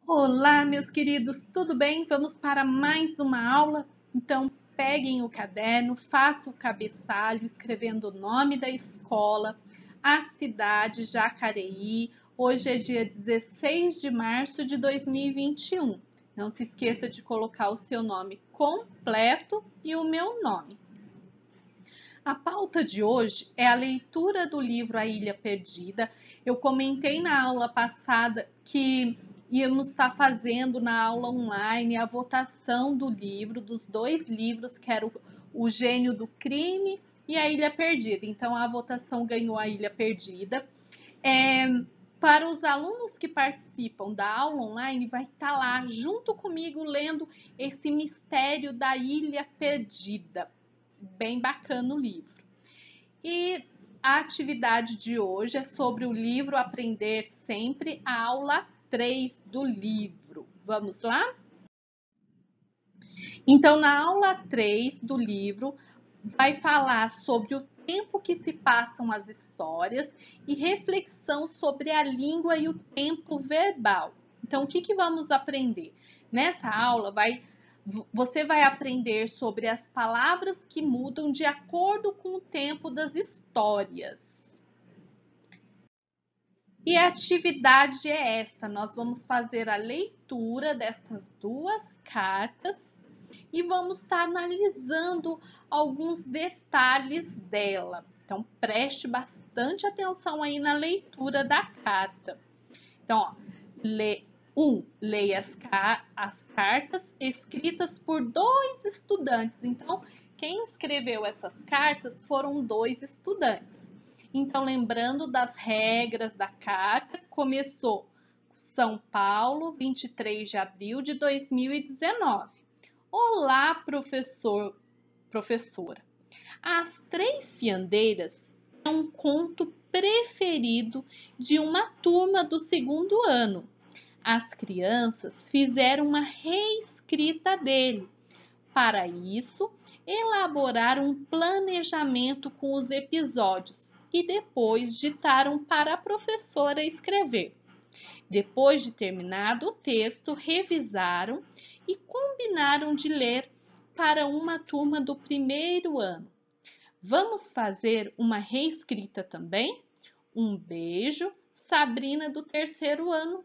Olá, meus queridos, tudo bem? Vamos para mais uma aula? Então, peguem o caderno, façam o cabeçalho, escrevendo o nome da escola, a cidade, Jacareí. Hoje é dia 16 de março de 2021. Não se esqueça de colocar o seu nome completo e o meu nome. A pauta de hoje é a leitura do livro A Ilha Perdida. Eu comentei na aula passada que íamos estar fazendo na aula online a votação do livro, dos dois livros, que era o Gênio do Crime e A Ilha Perdida. Então, a votação ganhou A Ilha Perdida. Para os alunos que participam da aula online, vai estar lá junto comigo lendo esse mistério da Ilha Perdida. Bem bacana o livro. E a atividade de hoje é sobre o livro Aprender Sempre, a aula 3 do livro. Vamos lá? Então, na aula 3 do livro, vai falar sobre o tempo que se passam as histórias e reflexão sobre a língua e o tempo verbal. Então, o que vamos aprender? Nessa aula, você vai aprender sobre as palavras que mudam de acordo com o tempo das histórias. E a atividade é essa: nós vamos fazer a leitura destas duas cartas e vamos estar analisando alguns detalhes dela. Então, preste bastante atenção aí na leitura da carta. Então, ó, leia as cartas escritas por dois estudantes. Então, quem escreveu essas cartas foram dois estudantes. Então, lembrando das regras da carta, começou São Paulo, 23 de abril de 2019. Olá, professor, professora. As Três Fiandeiras é um conto preferido de uma turma do segundo ano. As crianças fizeram uma reescrita dele. Para isso, elaboraram um planejamento com os episódios e depois ditaram para a professora escrever. Depois de terminado o texto, revisaram e combinaram de ler para uma turma do primeiro ano. Vamos fazer uma reescrita também? Um beijo, Sabrina do terceiro ano.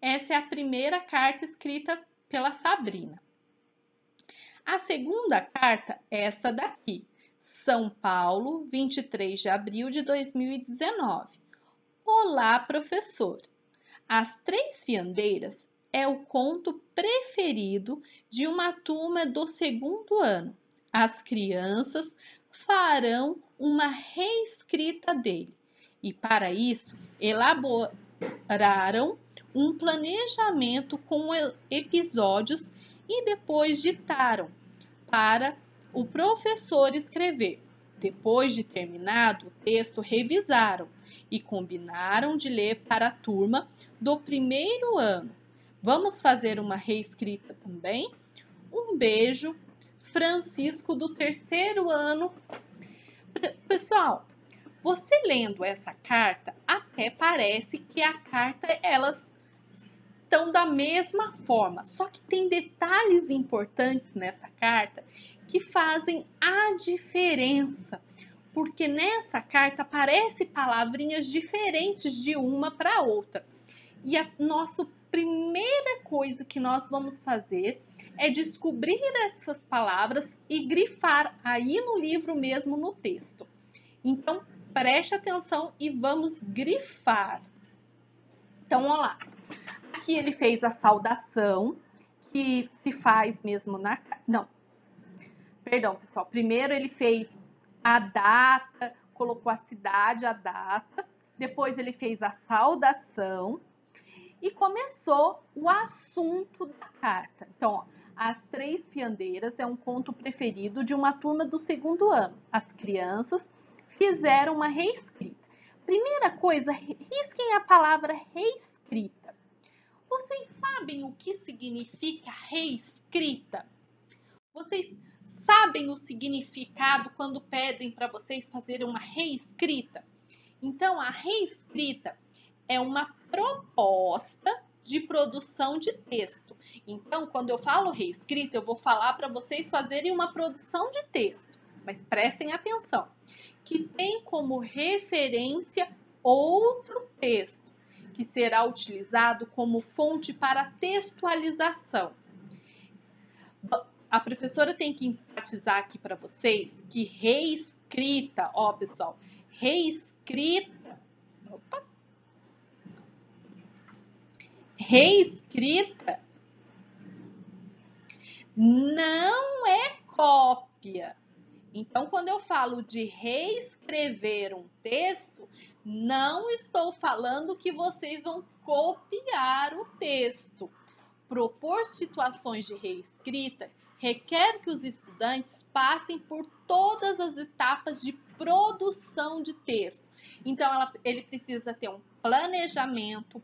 Essa é a primeira carta escrita pela Sabrina. A segunda carta é esta daqui. São Paulo, 23 de abril de 2019. Olá, professor. As Três Fiandeiras é o conto preferido de uma turma do segundo ano. As crianças farão uma reescrita dele e, para isso, elaboraram um planejamento com episódios e depois ditaram para o professor escrever. Depois de terminado o texto, revisaram e combinaram de ler para a turma do primeiro ano. Vamos fazer uma reescrita também? Um beijo, Francisco do terceiro ano. Pessoal, você lendo essa carta, até parece que a carta elas estão da mesma forma, só que tem detalhes importantes nessa carta que fazem a diferença, porque nessa carta aparecem palavrinhas diferentes de uma para outra. E a nossa primeira coisa que nós vamos fazer é descobrir essas palavras e grifar aí no livro mesmo, no texto. Então, preste atenção e vamos grifar. Então, olha lá. Aqui ele fez a saudação, que se faz mesmo na... Não, perdão, pessoal. Primeiro ele fez a data, colocou a cidade, a data. Depois ele fez a saudação e começou o assunto da carta. Então, ó, As Três Fiandeiras é um conto preferido de uma turma do segundo ano. As crianças fizeram uma reescrita. Primeira coisa, risquem a palavra reescrita. Vocês sabem o que significa reescrita? Vocês sabem o significado quando pedem para vocês fazerem uma reescrita? Então, a reescrita é uma proposta de produção de texto. Então, quando eu falo reescrita, eu vou falar para vocês fazerem uma produção de texto, mas prestem atenção, que tem como referência outro texto, que será utilizado como fonte para textualização. A professora tem que enfatizar aqui para vocês que reescrita, ó pessoal, reescrita, reescrita não é cópia. Então, quando eu falo de reescrever um texto, não estou falando que vocês vão copiar o texto. Propor situações de reescrita requer que os estudantes passem por todas as etapas de produção de texto. Então, ele precisa ter um planejamento,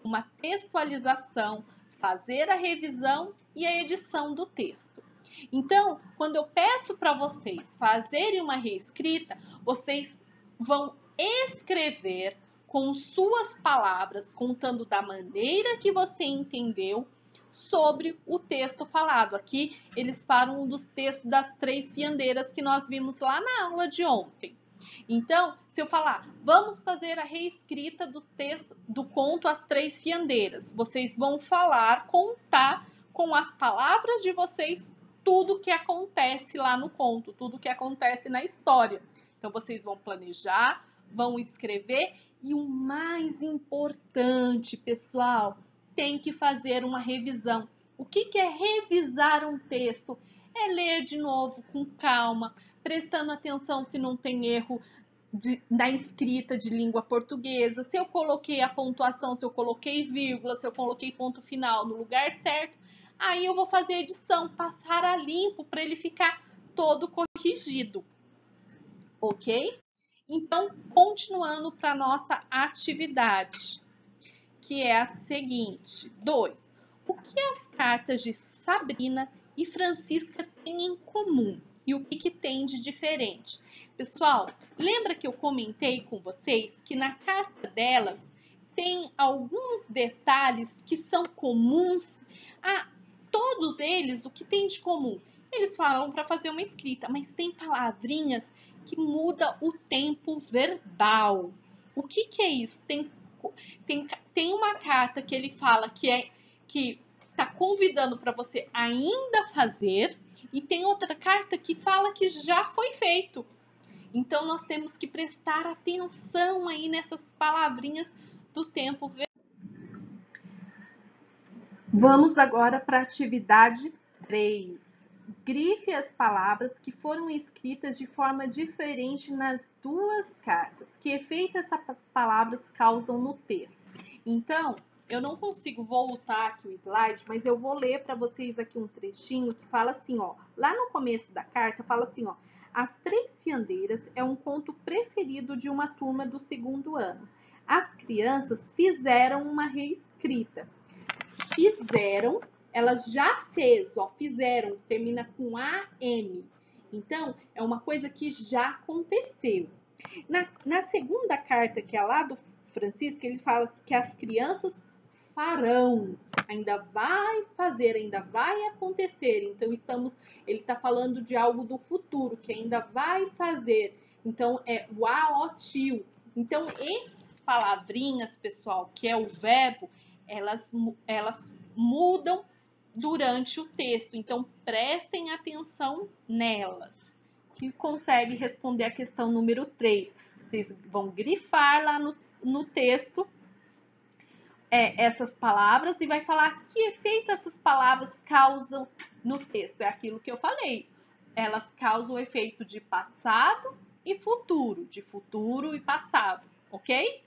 uma textualização, fazer a revisão e a edição do texto. Então, quando eu peço para vocês fazerem uma reescrita, vocês vão escrever com suas palavras, contando da maneira que você entendeu sobre o texto falado. Aqui eles falam dos textos das 3 fiandeiras que nós vimos lá na aula de ontem. Então, se eu falar, vamos fazer a reescrita do texto do conto As 3 Fiandeiras, vocês vão falar, contar com as palavras de vocês tudo que acontece lá no conto, tudo que acontece na história. Então, vocês vão planejar, vão escrever e o mais importante, pessoal, tem que fazer uma revisão. O que é revisar um texto? É ler de novo com calma, prestando atenção se não tem erro na escrita de língua portuguesa, se eu coloquei a pontuação, se eu coloquei vírgula, se eu coloquei ponto final no lugar certo. Aí eu vou fazer a edição, passar a limpo para ele ficar todo corrigido, ok? Então, continuando para a nossa atividade, que é a seguinte. 2. O que as cartas de Sabrina e Francisca têm em comum? E o que tem de diferente? Pessoal, lembra que eu comentei com vocês que na carta delas tem alguns detalhes que são comuns a todos eles? O que tem de comum? Eles falam para fazer uma escrita, mas tem palavrinhas que mudam o tempo verbal. O que é isso? Tem uma carta que ele fala que está convidando para você ainda fazer, e tem outra carta que fala que já foi feito. Então, nós temos que prestar atenção aí nessas palavrinhas do tempo verbal. Vamos agora para a atividade 3. Grife as palavras que foram escritas de forma diferente nas duas cartas. Que efeito essas palavras causam no texto? Então, eu não consigo voltar aqui o slide, mas eu vou ler para vocês aqui um trechinho que fala assim, ó. Lá no começo da carta fala assim, ó. As 3 Fiandeiras é um conto preferido de uma turma do 2º ano. As crianças fizeram uma reescrita. Fizeram, elas já fez, ó, fizeram, termina com AM. Então, é uma coisa que já aconteceu. Na segunda carta, que é lá do Francisco, ele fala que as crianças farão, ainda vai fazer, ainda vai acontecer. Então, ele está falando de algo do futuro, que ainda vai fazer. Então, é o aotil. Então, essas palavrinhas, pessoal, que é o verbo, elas mudam durante o texto. Então, prestem atenção nelas. Que consegue responder a questão número 3. Vocês vão grifar lá no texto essas palavras e vai falar que efeito essas palavras causam no texto. É aquilo que eu falei. Elas causam o efeito de passado e futuro, de futuro e passado, ok?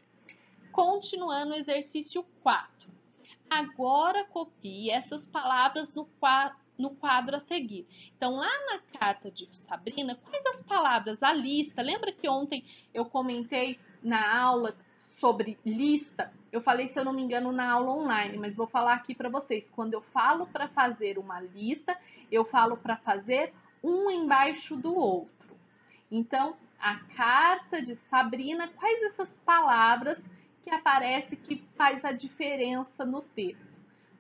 Continuando o exercício 4. Agora copie essas palavras no quadro a seguir. Então, lá na carta de Sabrina, quais as palavras? A lista. Lembra que ontem eu comentei na aula sobre lista? Eu falei, se eu não me engano, na aula online, mas vou falar aqui para vocês. Quando eu falo para fazer uma lista, eu falo para fazer um embaixo do outro. Então, a carta de Sabrina, quais essas palavras que aparece que faz a diferença no texto?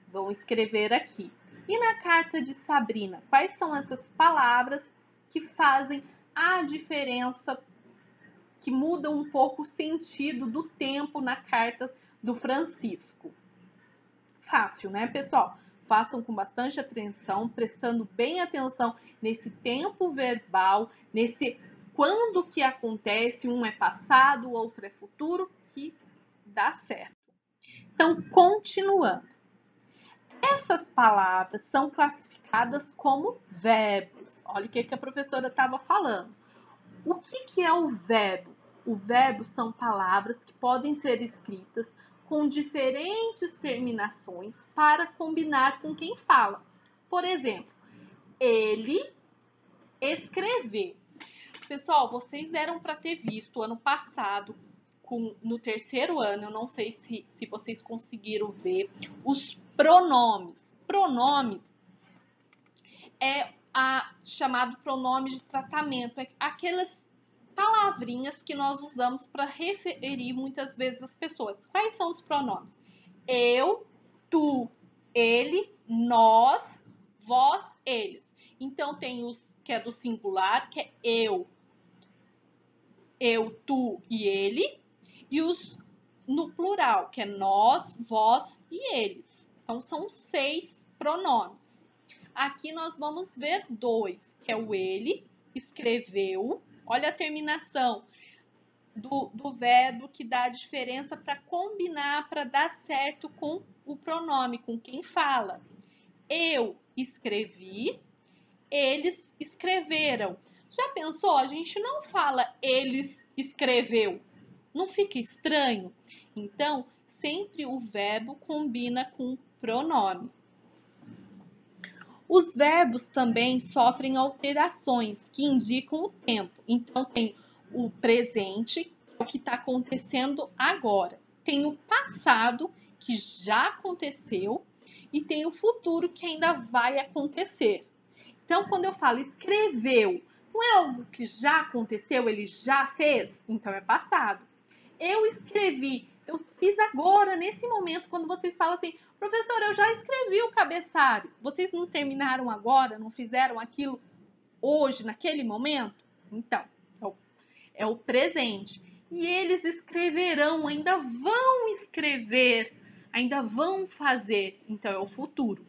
Vão escrever aqui. E na carta de Sabrina, quais são essas palavras que fazem a diferença, que mudam um pouco o sentido do tempo na carta do Francisco? Fácil, né, pessoal? Façam com bastante atenção, prestando bem atenção nesse tempo verbal, nesse quando que acontece, um é passado, o outro é futuro, que dá certo. Então, continuando. Essas palavras são classificadas como verbos. Olha o que a professora estava falando. O que é o verbo? O verbo são palavras que podem ser escritas com diferentes terminações para combinar com quem fala. Por exemplo, ele escreveu. Pessoal, vocês eram para ter visto ano passado, no terceiro ano, eu não sei se vocês conseguiram ver, os pronomes. Pronomes é chamado pronome de tratamento, é aquelas palavrinhas que nós usamos para referir muitas vezes as pessoas. Quais são os pronomes? Eu, tu, ele, nós, vós, eles. Então, tem os que é do singular, que é eu, tu e ele, e os no plural, que é nós, vós e eles. Então, são 6 pronomes. Aqui nós vamos ver 2, que é o ele, escreveu. Olha a terminação do verbo que dá a diferença para combinar, para dar certo com o pronome, com quem fala. Eu escrevi, eles escreveram. Já pensou? A gente não fala eles escreveu. Não fica estranho? Então, sempre o verbo combina com o pronome. Os verbos também sofrem alterações que indicam o tempo. Então, tem o presente, que é o que está acontecendo agora. Tem o passado, que já aconteceu, e tem o futuro, que ainda vai acontecer. Então, quando eu falo escreveu, não é algo que já aconteceu, ele já fez? Então, é passado. Eu escrevi, eu fiz agora, nesse momento, quando vocês falam assim, professora, eu já escrevi o cabeçalho. Vocês não terminaram agora, não fizeram aquilo hoje, naquele momento? Então, é o presente. E eles escreverão, ainda vão escrever, ainda vão fazer. Então, é o futuro.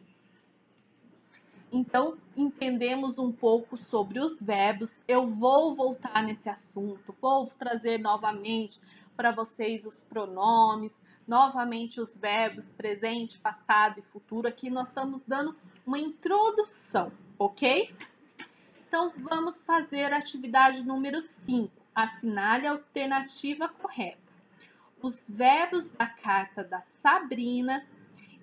Então, entendemos um pouco sobre os verbos. Eu vou voltar nesse assunto, vou trazer novamente para vocês os pronomes, novamente os verbos presente, passado e futuro. Aqui nós estamos dando uma introdução, ok? Então, vamos fazer a atividade número 5. Assinale a alternativa correta. Os verbos da carta da Sabrina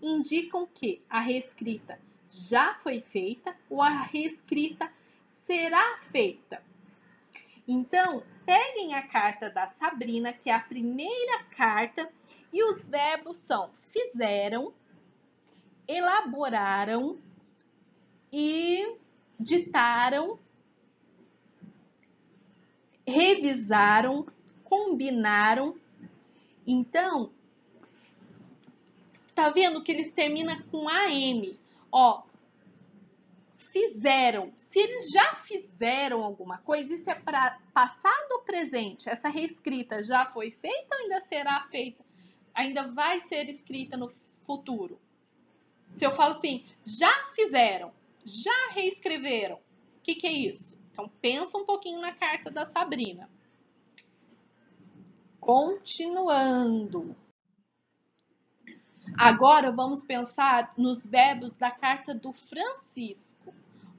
indicam que a reescrita já foi feita ou a reescrita será feita. Então, peguem a carta da Sabrina, que é a primeira carta, e os verbos são fizeram, elaboraram e ditaram, revisaram, combinaram. Então, tá vendo que eles terminam com AM? Ó, fizeram. Se eles já fizeram alguma coisa, isso é para passado ou presente? Essa reescrita já foi feita ou ainda será feita? Ainda vai ser escrita no futuro? Se eu falo assim, já fizeram, já reescreveram, o que é isso? Então, pensa um pouquinho na carta da Sabrina. Continuando. Agora, vamos pensar nos verbos da carta do Francisco.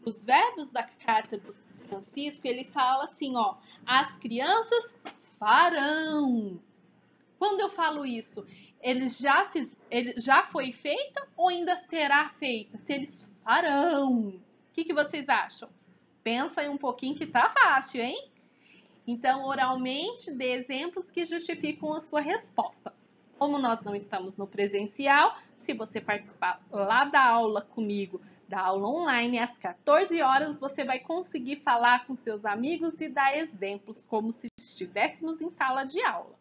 Os verbos da carta do Francisco, ele fala assim, ó, as crianças farão. Quando eu falo isso, ele já foi feita ou ainda será feita? Se eles farão, o que vocês acham? Pensa aí um pouquinho que tá fácil, hein? Então, oralmente, dê exemplos que justificam a sua resposta. Como nós não estamos no presencial, se você participar lá da aula comigo, da aula online, às 14 horas, você vai conseguir falar com seus amigos e dar exemplos como se estivéssemos em sala de aula.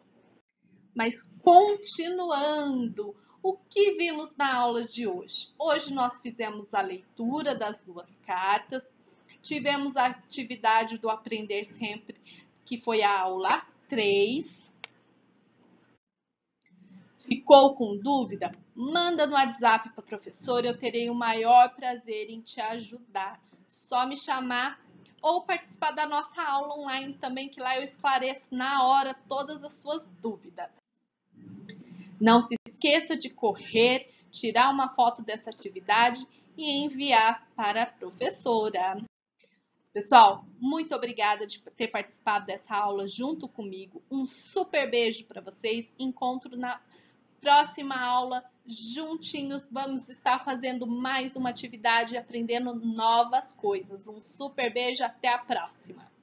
Mas continuando, o que vimos na aula de hoje? Hoje nós fizemos a leitura das duas cartas, tivemos a atividade do Aprender Sempre, que foi a aula 3. Ficou com dúvida? Manda no WhatsApp para a professora, eu terei o maior prazer em te ajudar. Só me chamar ou participar da nossa aula online também, que lá eu esclareço na hora todas as suas dúvidas. Não se esqueça de correr, tirar uma foto dessa atividade e enviar para a professora. Pessoal, muito obrigada de ter participado dessa aula junto comigo. Um super beijo para vocês. Encontro na próxima aula. Juntinhos, vamos estar fazendo mais uma atividade e aprendendo novas coisas. Um super beijo, até a próxima!